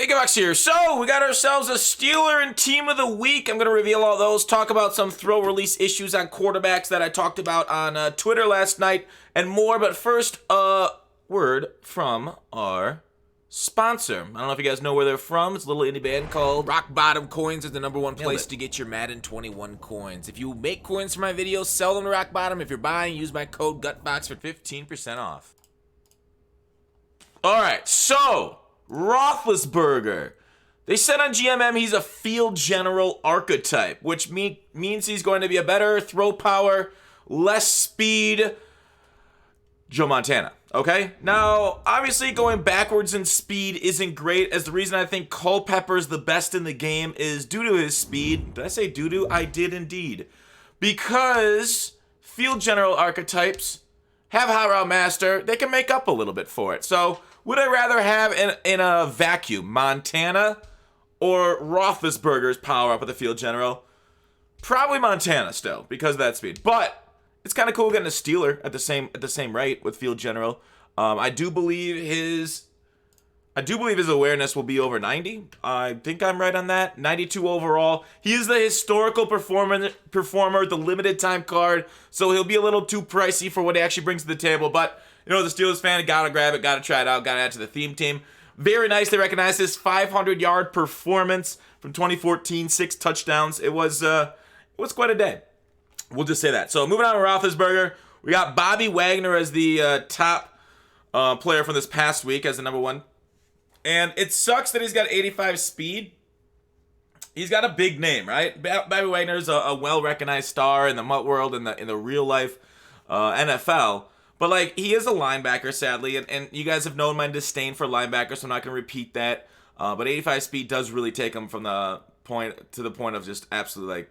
Gigabox here. So, we got ourselves a Steeler and Team of the Week. I'm going to reveal all those, talk about some throw release issues on quarterbacks that I talked about on Twitter last night, and more. But first, a word from our sponsor. I don't know if you guys know where they're from. It's a little indie band called Rock Bottom Coins is the #1 place to get your Madden 21 coins. If you make coins for my videos, sell them to Rock Bottom. If you're buying, use my code GUTBOX for 15% off. Alright, so Roethlisberger. They said on GMM he's a field general archetype, which means he's going to be a better throw power, less speed Joe Montana. Okay? Now, obviously going backwards in speed isn't great, as the reason I think Culpepper's the best in the game is due to his speed. Did I say doo-doo? I did indeed. Because field general archetypes have Hot Route Master, they can make up a little bit for it. So, would I rather have in a vacuum Montana or Roethlisberger's power up with the field general? Probably Montana still, because of that speed. But it's kind of cool getting a Steeler at the same rate with field general. I do believe his awareness will be over 90. I think I'm right on that. 92 overall. He is the historical performer, the limited time card, so he'll be a little too pricey for what he actually brings to the table. But, you know, the Steelers fan, gotta grab it, gotta try it out, gotta add to the theme team. Very nice. They recognize his 500-yard performance from 2014, 6 touchdowns. It was quite a day. We'll just say that. So moving on to Roethlisberger, we got Bobby Wagner as the top player from this past week as the #1. And it sucks that he's got 85 speed. He's got a big name, right? Bobby Wagner's a well-recognized star in the MUT world, in the real-life NFL. But, like, he is a linebacker, sadly, and you guys have known my disdain for linebackers, so I'm not going to repeat that. But 85 speed does really take him from the point of just absolute, like,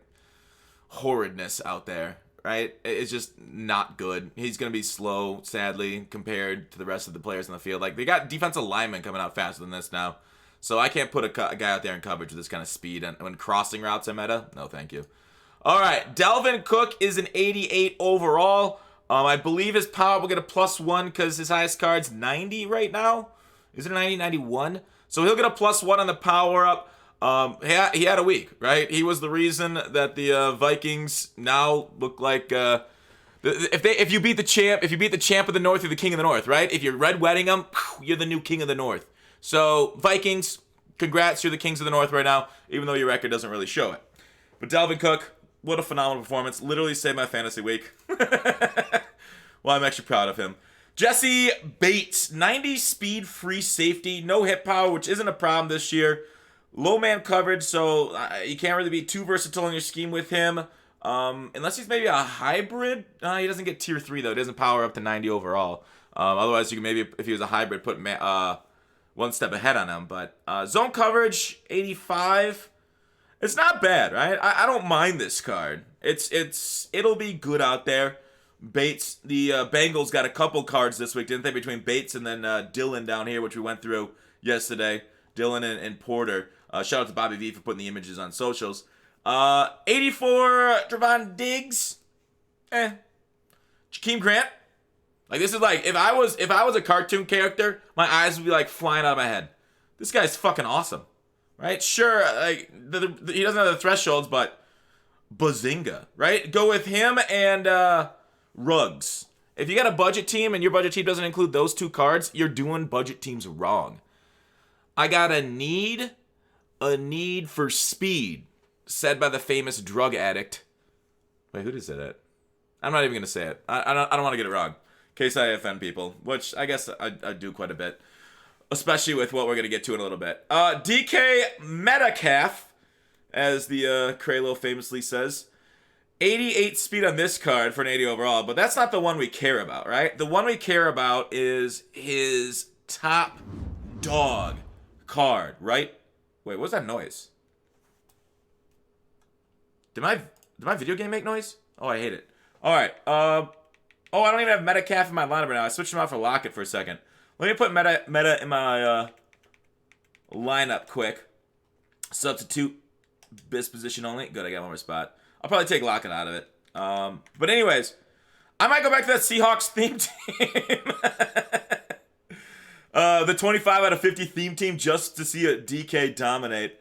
horridness out there, right? It's just not good. He's going to be slow, sadly, compared to the rest of the players in the field. Like, they got defensive linemen coming out faster than this now. So I can't put a guy out there in coverage with this kind of speed. And when crossing routes are meta, no thank you. All right, Delvin Cook is an 88 overall. I believe his power will get a +1 because his highest card's 90 right now. Is it 90, 91? So he'll get a +1 on the power up. He had a week, right? He was the reason that the Vikings now look like if you beat the champ of the North, you're the king of the North, right? If you're red wedding them, you're the new king of the North. So Vikings, congrats, you're the kings of the North right now, even though your record doesn't really show it. But Delvin Cook, what a phenomenal performance! Literally saved my fantasy week. Well, I'm actually proud of him. Jesse Bates, 90 speed, free safety, no hit power, which isn't a problem this year. Low man coverage, so you can't really be too versatile in your scheme with him. Unless he's maybe a hybrid. He doesn't get tier 3, though. He doesn't power up to 90 overall. Otherwise, you can maybe, if he was a hybrid, put one step ahead on him. But zone coverage, 85. It's not bad, right? I don't mind this card. It'll be good out there. Bates, the Bengals got a couple cards this week, didn't they? Between Bates and then Dylan down here, which we went through yesterday. Dylan and Porter. Shout out to Bobby V for putting the images on socials. 84 Trevon Diggs. Jakeem Grant. Like, this is like, if I was a cartoon character, my eyes would be like flying out of my head. This guy's fucking awesome. Right? Sure, like he doesn't have the thresholds, but bazinga, right? Go with him and Ruggs. If you got a budget team and your budget team doesn't include those two cards, you're doing budget teams wrong. I got a need for speed, said by the famous drug addict. Wait, who did say that? I'm not even going to say it. I don't want to get it wrong, in case I offend people, which I guess I do quite a bit, especially with what we're going to get to in a little bit. DK Metcalf, as the Kralo famously says. 88 speed on this card for an 80 overall, but that's not the one we care about, right? The one we care about is his top dog card, right? Wait, what was that noise? Did my video game make noise? Oh, I hate it. All right. I don't even have Metcalf in my lineup right now. I switched him out for Lockett for a second. Let me put Meta in my lineup quick. Substitute this position only. Good, I got one more spot. I'll probably take Lockett out of it. But anyways, I might go back to that Seahawks theme team. the 25 out of 50 theme team just to see a DK dominate.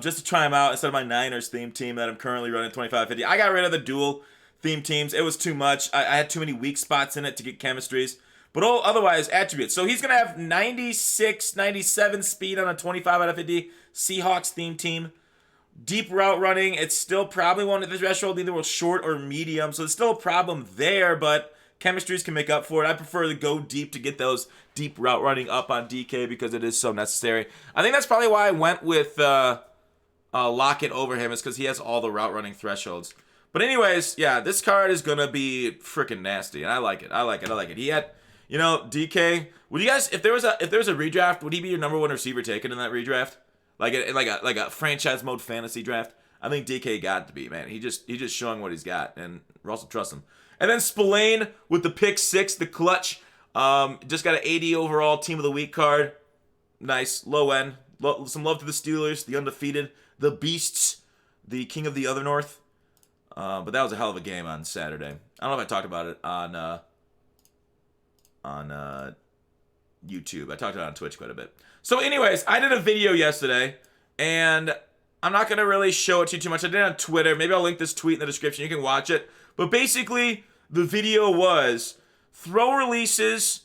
Just to try him out instead of my Niners theme team that I'm currently running 25 50. I got rid of the dual theme teams. It was too much. I had too many weak spots in it to get chemistries. But otherwise, attributes. So he's going to have 96, 97 speed on a 25 out of 50 Seahawks theme team. Deep route running, it's still probably one of the threshold, either was short or medium. So there's still a problem there, but chemistries can make up for it. I prefer to go deep to get those deep route running up on DK because it is so necessary. I think that's probably why I went with Lockett over him, is because he has all the route running thresholds. But anyways, yeah, this card is going to be freaking nasty, and I like it. I like it. He had, DK. Would you guys, if there was a redraft, would he be your number one receiver taken in that redraft? Like a franchise mode fantasy draft? I think DK got to be, man. He's just showing what he's got, and Russell trusts him. And then Spillane with the pick 6, the clutch. Just got an 80 overall team of the week card. Nice, low end. Some love to the Steelers, the undefeated, the Beasts, the King of the Other North. But that was a hell of a game on Saturday. I don't know if I talked about it on YouTube. I talked about it on Twitch quite a bit. So anyways, I did a video yesterday, and I'm not going to really show it to you too much. I did it on Twitter. Maybe I'll link this tweet in the description. You can watch it. But basically, the video was throw releases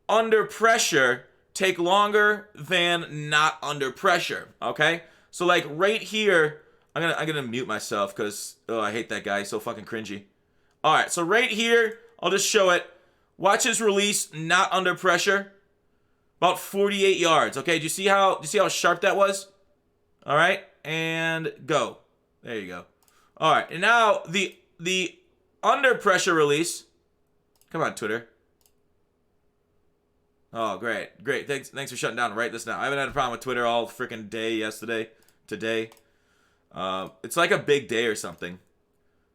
under pressure take longer than not under pressure, okay? So like right here, I'm gonna mute myself because I hate that guy. He's so fucking cringy. All right, so right here, I'll just show it. Watch his release not under pressure. About 48 yards. Okay, do you see how sharp that was? All right, and go. There you go. All right, and now the under pressure release. Come on, Twitter. Oh, great. Thanks for shutting down right this now. I haven't had a problem with Twitter all freaking day today. It's like a big day or something.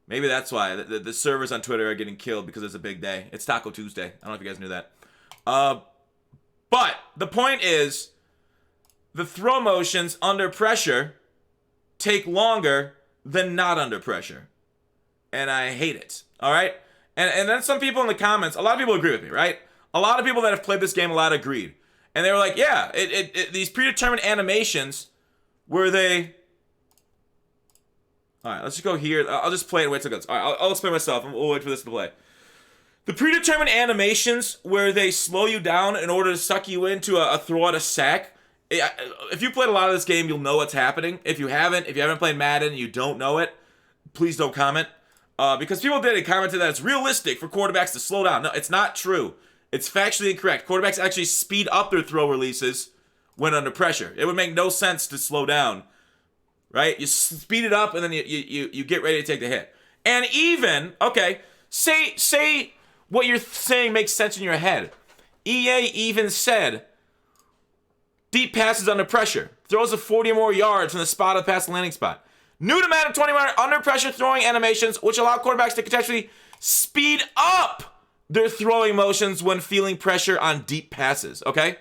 Maybe that's why the servers on Twitter are getting killed, because it's a big day. It's Taco Tuesday. I don't know if you guys knew that. But the point is, the throw motions under pressure take longer than not under pressure. And I hate it. All right? And then some people in the comments, a lot of people agree with me, right? A lot of people that have played this game a lot agreed. And they were like, yeah, these predetermined animations, were they... All right, let's just go here. I'll just play it and wait till it goes. All right, I'll explain myself, and we'll wait for this to play. The predetermined animations where they slow you down in order to suck you into a throw at a sack. If you played a lot of this game, you'll know what's happening. If you haven't played Madden and you don't know it, please don't comment. Because people did commented that it's realistic for quarterbacks to slow down. No, it's not true. It's factually incorrect. Quarterbacks actually speed up their throw releases when under pressure. It would make no sense to slow down, right? You speed it up and then you get ready to take the hit. And even, okay, say what you're saying makes sense in your head. EA even said deep passes under pressure. Throws of 40 or more yards from the spot of the pass landing spot. New to Madden 21 under pressure throwing animations, which allow quarterbacks to contextually speed up their throwing motions when feeling pressure on deep passes, okay?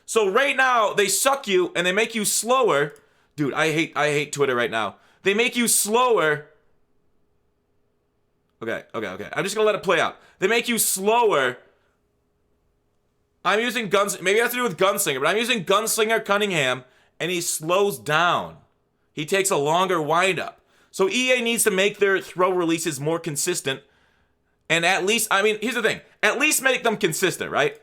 So right now, they suck you and they make you slower. Dude, I hate Twitter right now. They make you slower. Okay. I'm just gonna let it play out. They make you slower. I'm using maybe it has to do with Gunslinger, but I'm using Gunslinger Cunningham, and he slows down. He takes a longer windup. So EA needs to make their throw releases more consistent. And at least, here's the thing. At least make them consistent, right?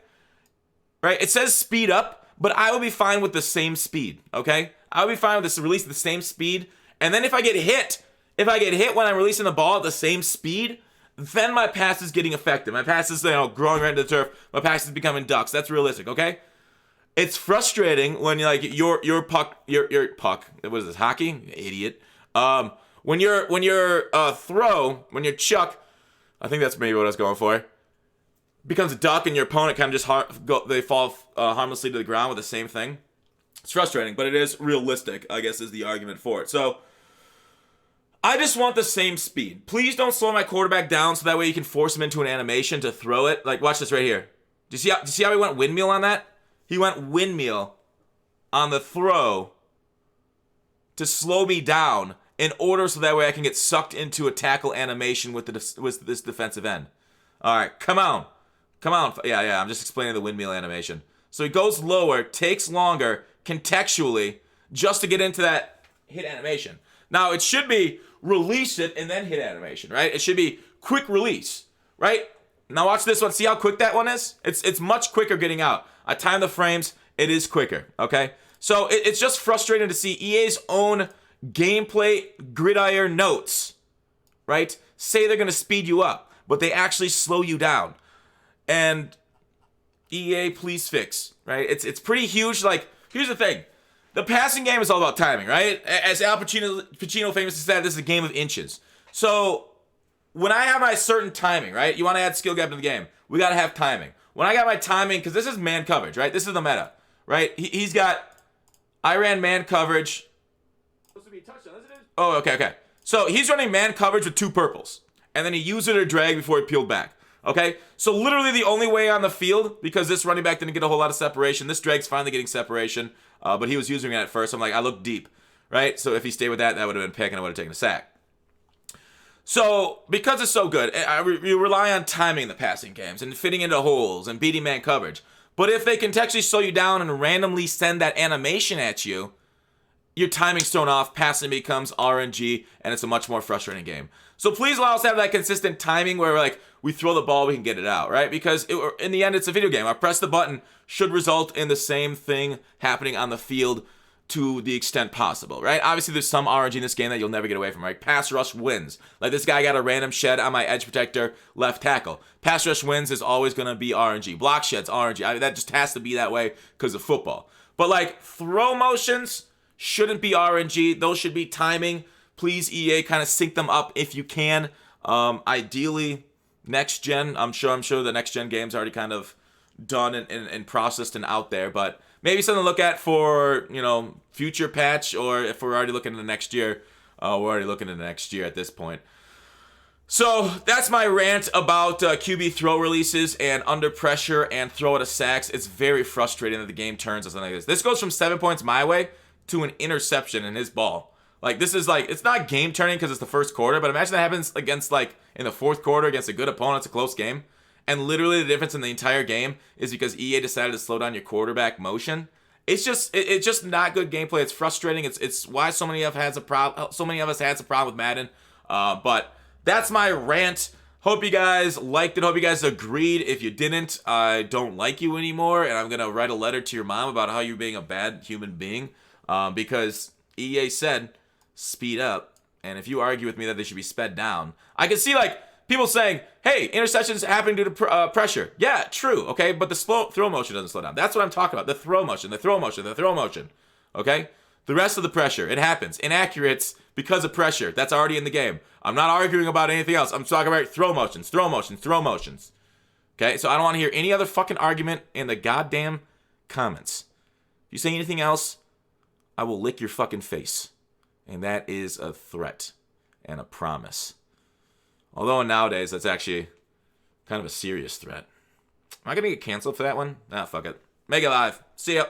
Right? It says speed up, but I will be fine with the same speed, okay? I will be fine with this release at the same speed. And then if I get hit when I'm releasing the ball at the same speed, then my pass is getting effective. My pass is, growing right into the turf. My pass is becoming ducks. That's realistic, okay? It's frustrating when your puck, what is this, hockey? You idiot. When your chuck, I think that's maybe what I was going for, becomes a duck and your opponent kind of just they fall harmlessly to the ground with the same thing. It's frustrating, but it is realistic, I guess, is the argument for it. So I just want the same speed. Please don't slow my quarterback down so that way you can force him into an animation to throw it. Like, watch this right here. Do you see how he went windmill on that? He went windmill on the throw to slow me down in order so that way I can get sucked into a tackle animation with this defensive end. All right, come on. Yeah, I'm just explaining the windmill animation. So he goes lower, takes longer contextually just to get into that hit animation. Now, it should be release it and then hit animation, right? It should be quick release, right? Now watch this one. See how quick that one is? It's much quicker getting out. I time the frames. It is quicker, okay? So it's just frustrating to see EA's own gameplay gridiron notes, right, say they're going to speed you up, but they actually slow you down. And EA, please fix, right? It's pretty huge. Like, here's the thing. The passing game is all about timing, right? As Al Pacino famously said, this is a game of inches. So when I have my certain timing, right? You want to add skill gap in the game. We got to have timing. When I got my timing, because this is man coverage, right? This is the meta, right? He's got, I ran man coverage. Supposed to be a touchdown, isn't it? Oh, okay. So he's running man coverage with 2 purples. And then he used it to drag before he peeled back. Okay? So literally the only way on the field, because this running back didn't get a whole lot of separation. This drag's finally getting separation. But he was using it at first. I'm like, I look deep. Right? So if he stayed with that, that would have been a pick and I would have taken a sack. So, because it's so good, you rely on timing in the passing games and fitting into holes and beating man coverage. But if they contextually slow you down and randomly send that animation at you, your timing's thrown off, passing becomes RNG, and it's a much more frustrating game. So please allow us to have that consistent timing where like we throw the ball, we can get it out, right? Because in the end, it's a video game. I press the button should result in the same thing happening on the field to the extent possible, right? Obviously, there's some RNG in this game that you'll never get away from, right? Pass rush wins. Like this guy got a random shed on my edge protector left tackle. Pass rush wins is always going to be RNG. Block sheds, RNG. I mean, that just has to be that way because of football. But like throw motions shouldn't be RNG. Those should be timing. Please, EA, kind of sync them up if you can. Ideally, next gen. I'm sure the next gen game's already kind of done and processed and out there, but maybe something to look at for, future patch, or if we're already looking into next year, we're already looking into next year at this point. So that's my rant about QB throw releases and under pressure and throw out of sacks. It's very frustrating that the game turns on something like this. This goes from 7 points my way to an interception in his ball. Like, this is like, it's not game turning because it's the first quarter, but imagine that happens against, like, in the fourth quarter against a good opponent. It's a close game. And literally the difference in the entire game is because EA decided to slow down your quarterback motion. It's just not good gameplay. It's frustrating. It's why so many of us had a problem with Madden. But that's my rant. Hope you guys liked it. Hope you guys agreed. If you didn't, I don't like you anymore, and I'm gonna write a letter to your mom about how you're being a bad human being. Because EA said speed up, and if you argue with me that they should be sped down, I can see like people saying, hey, interceptions happening due to pressure. Yeah, true, okay? But the throw motion doesn't slow down. That's what I'm talking about. The throw motion. Okay? The rest of the pressure, it happens. Inaccurates because of pressure. That's already in the game. I'm not arguing about anything else. I'm talking about throw motions. Okay? So I don't want to hear any other fucking argument in the goddamn comments. If you say anything else, I will lick your fucking face. And that is a threat and a promise. Although nowadays, that's actually kind of a serious threat. Am I going to get canceled for that one? Nah, fuck it. Make it live. See ya.